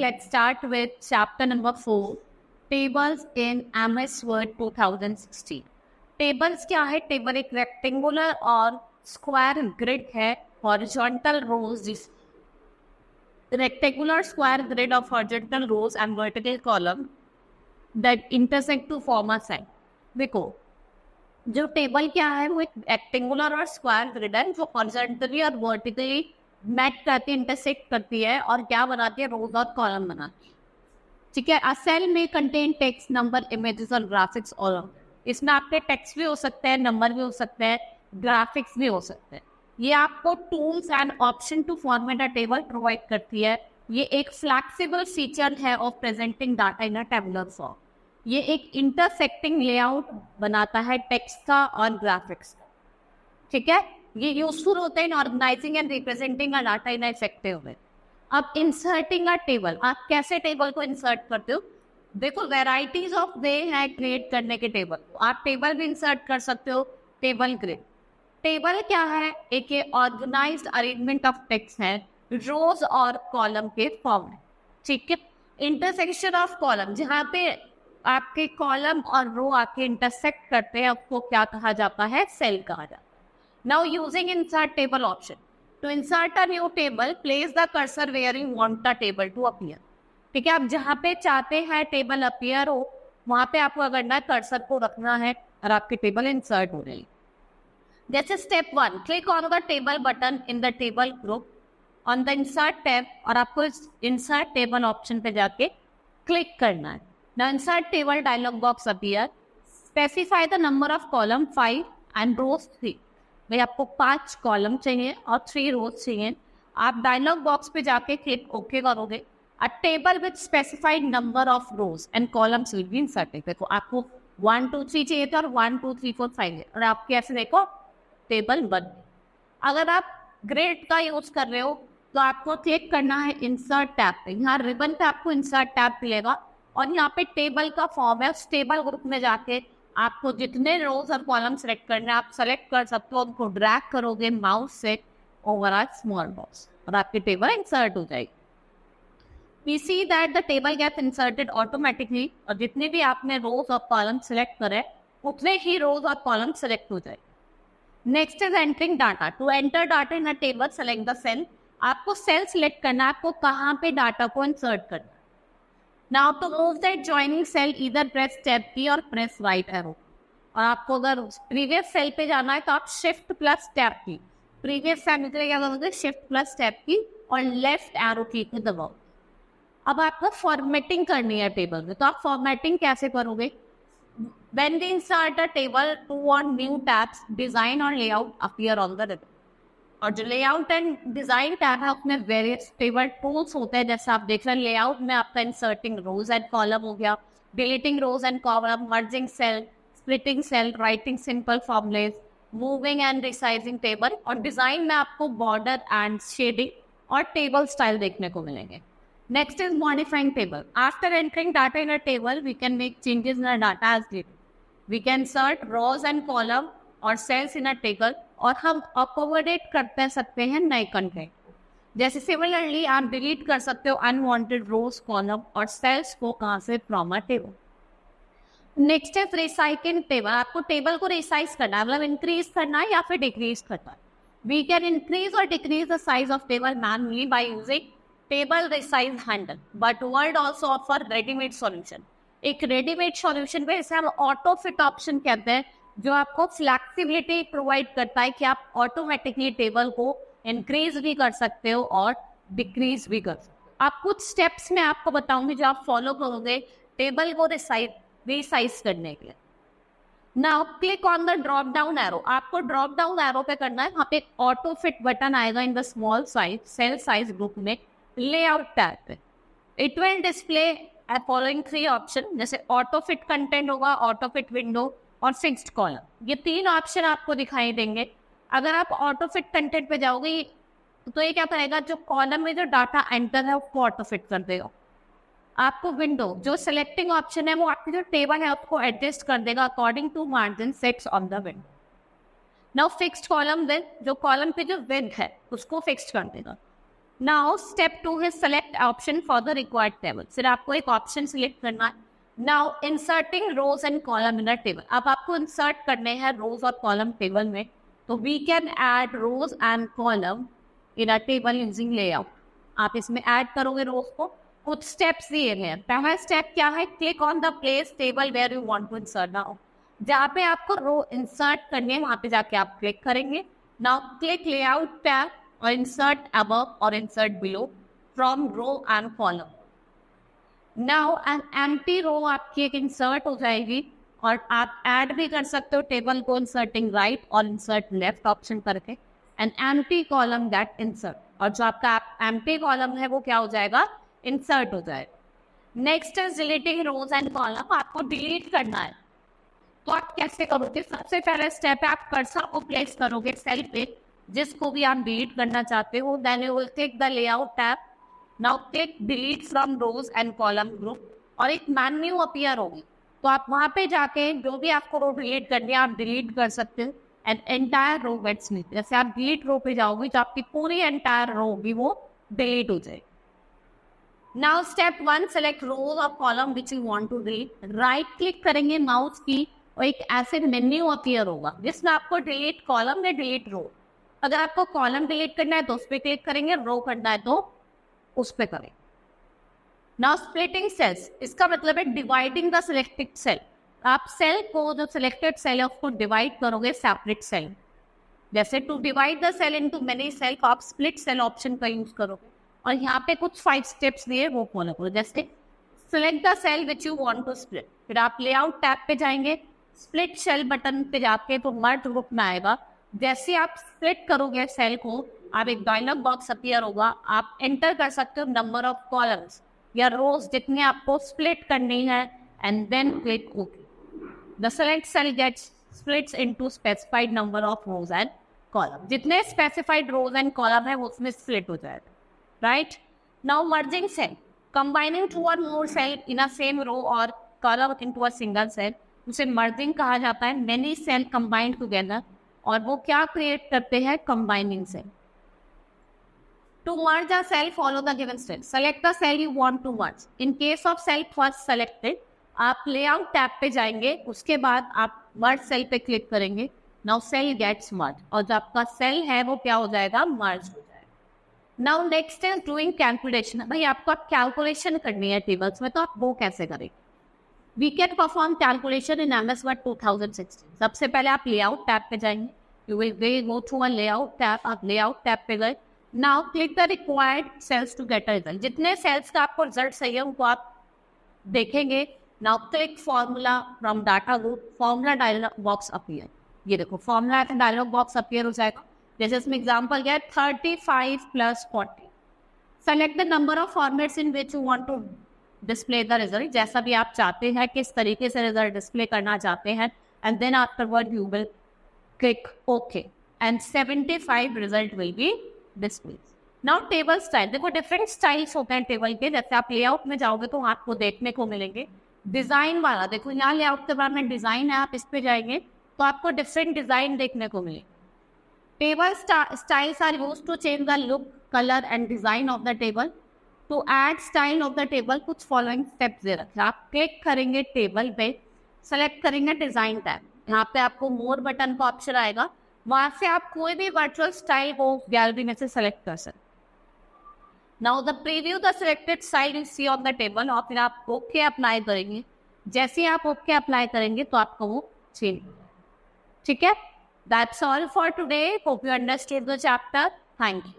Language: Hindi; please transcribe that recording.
let's start with chapter number 4, tables in MS Word 2016. Tables क्या है? टेबल एक रेक्टेंगुलर और स्क्वायर ग्रिड है, हॉरिजॉन्टल रोज, जिस rectangular square grid of horizontal rows and vertical column that intersect to form a set. देखो, जो टेबल क्या है वो एक रेक्टेंगुलर और स्क्वायर ग्रिड है जो हॉरिजॉन्टली और वर्टिकली मैच करती है, इंटरसेक्ट करती है और क्या बनाती है? रोज और कॉलम बनाती है। ठीक है। अ सेल में कंटेन टेक्स्ट, नंबर, इमेजेस और ग्राफिक्स ऑल। इसमें आपके टेक्स्ट भी हो सकते हैं, नंबर भी हो सकते हैं, ग्राफिक्स भी हो सकते हैं। ये आपको tools and option to format a table provide करती है। ये एक फ्लैक्सिबल फीचर है of presenting data in a tabular form. ये एक इंटरसेक्टिंग लेआउट बनाता है टेक्स्ट का और ग्राफिक्स का। ठीक है। ये यूजफुल होते हैं in organising and representing a data in effective way. अब इंसर्टिंग अ टेबल, आप कैसे टेबल को इंसर्ट करते हो? देखो, वेराइटीज ऑफ वे है क्रिएट करने के टेबल। आप टेबल भी इंसर्ट कर सकते हो, टेबल ग्रिड। टेबल क्या है? एक ये ऑर्गेनाइज्ड अरेंजमेंट ऑफ टेक्स्ट है रोज और कॉलम के फॉर्म में। ठीक है। इंटरसेक्शन ऑफ कॉलम, जहाँ पे आपके कॉलम और रो आके इंटरसेक्ट करते हैं, आपको क्या कहा जाता है? सेल कहा जाता है। Now using insert table option to insert a new table, place the cursor where you want the table to appear. ठीक है। आप जहाँ पे चाहते हैं टेबल अपीयर हो, वहां पे आपको करना है, कर्सर को रखना है और आपकी टेबल इंसर्ट हो रही है। जैसे step 1, click on the table button in the table group on the insert tab, और आपको इस इंसर्ट टेबल ऑप्शन पे जाके क्लिक करना है। Now insert table dialog box appear, specify the number of column 5 and rows 3। भाई आपको 5 कॉलम चाहिए और 3 रोज चाहिए। आप डायलॉग बॉक्स पे जाके क्लिक ओके करोगे। अ table with specified number of rows and columns will be inserted. देखो, आपको 1 2 3 चाहिए था और 1 2 3 4 5 है, और आपके ऐसे देखो टेबल बन गई। अगर आप ग्रिड का यूज कर रहे हो तो आपको क्लिक करना है इंसर्ट टैब पे। यहाँ रिबन पे आपको इंसर्ट टैब मिलेगा और यहाँ पे टेबल का फॉर्म है। उस टेबल ग्रुप में जाके आपको जितने रोज और कॉलम सेलेक्ट करने आप सेलेक्ट कर सकते हो। उनको ड्रैग करोगे माउस से ओवर अ स्मॉल बॉक्स और आपकी टेबल इंसर्ट हो जाएगी। We see that the table gets inserted automatically, और जितने भी आपने रोज और कॉलम सेलेक्ट करे उतने ही रोज और कॉलम सेलेक्ट हो जाए। Next is entering data. To enter data in a table, select the cell. आपको सेल सेलेक्ट करना है, आपको कहाँ पे डाटा को इंसर्ट करना है। Now to move that joining cell, इधर प्रेस टैब की और प्रेस राइट एरो। और आपको अगर प्रीवियस सेल पे जाना है तो आप शिफ्ट प्लस टैब की, प्रीवियस सेल में क्या करोगे? शिफ्ट प्लस टैब की और लेफ्ट एरो की को दबाओ। अब आपको फॉर्मेटिंग करनी है टेबल में, तो आप फॉर्मेटिंग कैसे करोगे? When we insert a table, 2 or new tabs, design or layout appear on the ribbon. और जो लेआउट एंड डिजाइन टैब है उसमें वेरियस टेबल टूल्स होते हैं। जैसे आप देख रहे हैं लेआउट में आपका इंसर्टिंग रोज एंड कॉलम हो गया, deleting rows and column, merging cell, splitting cell, writing simple formulas, moving and resizing table. और डिजाइन में आपको बॉर्डर एंड शेडिंग और टेबल स्टाइल देखने को मिलेंगे। Next is modifying table. After entering data in a table, we can make changes in our data as needed. We can insert rows and column और cells in a table, और हम accommodate करते सकते हैं नए कंटेंट। जैसे सिमिलरली आप डिलीट कर सकते हो अनवांटेड रोज, कॉलम और सेल्स को कहाँ से? From a table. नेक्स्ट है रिसाइकिंग टेबल। आपको टेबल को रिसाइज करना है, मतलब इंक्रीज करना है या फिर डिक्रीज करना है। वी कैन इंक्रीज और decrease the size of table manually by using table resize handle, but word also offer readymade solution. एक रेडीमेड सॉल्यूशन पे इसे हम ऑटो फिट ऑप्शन कहते हैं, जो आपको फ्लैक्सिबिलिटी प्रोवाइड करता है कि आप ऑटोमेटिकली टेबल को इंक्रीज भी कर सकते हो और डिक्रीज भी कर सकते हो। आप कुछ स्टेप्स में आपको बताऊंगी जो आप फॉलो करोगे टेबल को रिसाइज करने के लिए। Now click on the drop down arrow. आपको ड्रॉप डाउन एरो पे करना है, वहाँ पे ऑटो फिट बटन आएगा in the small size cell size group में लेआउट टैब पे। It will display following 3 option, जैसे ऑटो फिट कंटेंट होगा, ऑटो फिट विंडो और फिक्स्ड कॉलम। ये 3 ऑप्शन आपको दिखाई देंगे। अगर आप ऑटो फिट कंटेंट पे जाओगे तो ये क्या करेगा? जो कॉलम में जो डाटा एंटर है उसको ऑटो फिट कर देगा। आपको विंडो जो सिलेक्टिंग ऑप्शन है वो आपकी जो टेबल है उसको एडजस्ट कर देगा according to margin sets on the window. Now fixed column, then जो कॉलम पे जो विड्थ है उसको फिक्स्ड कर देगा। नाउ स्टेप 2 है select option for the required table. फिर आपको एक ऑप्शन सिलेक्ट करना है। Now inserting rows and column in a table. अब आपको इंसर्ट करने हैं रोज और कॉलम टेबल में, तो we can add rows and column in a table using layout. आप इसमें ऐड करोगे रोज को। कुछ स्टेप्स दिए हैं। पहला स्टेप क्या है, click on the place table where you want to insert. Now जहाँ पे आपको रो इंसर्ट करनी है वहां पे जाके आप क्लिक करेंगे। नाउ क्लिक लेआउट टैब और इंसर्ट अबव और insert below from row and column. Now an empty row आपकी एक इंसर्ट हो जाएगी और आप ऐड भी कर सकते हो टेबल को इंसर्टिंग राइट और इंसर्ट लेफ्ट ऑप्शन करके। An empty column that insert, और जो आपका एम्प्टी कॉलम है वो क्या हो जाएगा, इंसर्ट हो जाएगा। Next is deleting rows and column. आपको डिलीट करना है तो आप कैसे करोगे, सबसे पहला स्टेप है आप कर्सर को प्लेस करोगे सेल पे जिसको भी आप डिलीट करना चाहते हो। Then you will take the layout tab. Now click delete from rows and column group और एक मेन्यू अपीयर होगी, तो आप वहां पे जाके जो भी आपको रो डिलीट करनी है आप डिलीट कर सकते हो and entire row gets delete. जैसे आप डिलीट रो पे जाओगे तो आपकी पूरी एंटायर रो होगी वो डिलीट हो जाएगी। नाउ स्टेप 1, सेलेक्ट रोज और column which you want to delete. Right click करेंगे माउस की और एक ऐसे मेन्यू अपीयर होगा जिसमें आपको डिलीट कॉलम या डिलीट रो। अगर आपको कॉलम डिलीट करना है तो उस पर क्लिक करेंगे, रो करना है तो उस पर करें। नाउ स्प्लिटिंग सेल्स, इसका मतलब है डिवाइडिंग द सिलेक्टेड सेल। आप सेल को, जो सिलेक्टेड सेल है उसको डिवाइड करोगे सेपरेट सेल। जैसे to divide the cell into many cell को आप स्प्लिट सेल ऑप्शन का यूज करोगे और यहाँ पे कुछ 5 स्टेप्स दिए वो फॉलो करो। जैसे select the cell which you want to split, फिर आप लेआउट टैब पे जाएंगे, स्प्लिट सेल बटन पे जाके तो मर्ज ग्रुप में आएगा। जैसे आप स्प्लिट करोगे सेल को आप एक डायलॉग बॉक्स अपीयर होगा, आप एंटर कर सकते हो नंबर ऑफ कॉलम्स या रोज जितने आपको स्प्लिट करनी है and then click okay. The select cell gets splits into specified number of rows and column. जितने स्पेसिफाइड रोज एंड कॉलम है वो उसमें स्प्लिट हो जाएगा, right. Now merging cell, combining 2 or more cell in a same row or column into a single cell, उसे मर्जिंग कहा जाता है। मेनी सेल कंबाइंड टुगेदर, और वो क्या क्रिएट करते हैं, combining cell. To merge a cell, follow the given steps. Select the cell you want to merge. In case of cell first selected, आप लेआउट टैब पे जाएंगे, उसके बाद आप मर्ज सेल पे क्लिक करेंगे। नाउ सेल गेट्स मर्ज, और जो आपका सेल है वो क्या हो जाएगा, मर्ज हो जाएगा। Now next is doing calculation. भाई आपको कैलकुलेशन करनी है टेबल्स में, तो आप वो कैसे करेंगे। We can perform calculation in MS Word 2016। सबसे पहले आप लेआउट टैब पे जाएंगे, you will go to a layout tab. आप लेआउट टैब पे गए, now click the required cells to get a result. जितने सेल्स का आपको रिजल्ट चाहिए उनको आप देखेंगे। Now click formula from data group, formula dialog box appear. ये देखो फॉर्मूला डायलॉग बॉक्स अपीयर हो जाएगा। जैसे इसमें एग्जांपल क्या है, 35 + 40। Select the number of formats in which you want to display the result. जैसा भी आप चाहते हैं, किस तरीके से रिजल्ट डिस्प्ले करना चाहते हैं, and then afterward you will click okay and 75 result will be display. Now table style, देखो डिफरेंट स्टाइल्स होते हैं टेबल के। जैसे आप लेआउट में जाओगे तो आपको देखने को मिलेंगे डिजाइन वाला। देखो यहाँ लेआउट के बाद में डिजाइन है, आप इस पे जाएंगे तो आपको डिफरेंट डिजाइन देखने को मिलेंगे। Table styles are used to change the look, colour and design of the table. To add style of the table कुछ फॉलोइंग स्टेप्स दे रखे हैं। आप क्लिक करेंगे टेबल पे, सेलेक्ट करेंगे डिजाइन टैब, यहाँ पे आपको मोर बटन का ऑप्शन आएगा, वहां से आप कोई भी वर्चुअल स्टाइल को गैलरी में से सेलेक्ट कर सकते। Now the preview the selected style you see on the table, और फिर आप ओके अप्लाई करेंगे। जैसे आप ओके अप्लाई करेंगे तो आपको वो चेंज हो जाएगा, ठीक है। That's all for today, hope you understood the chapter. Thank you.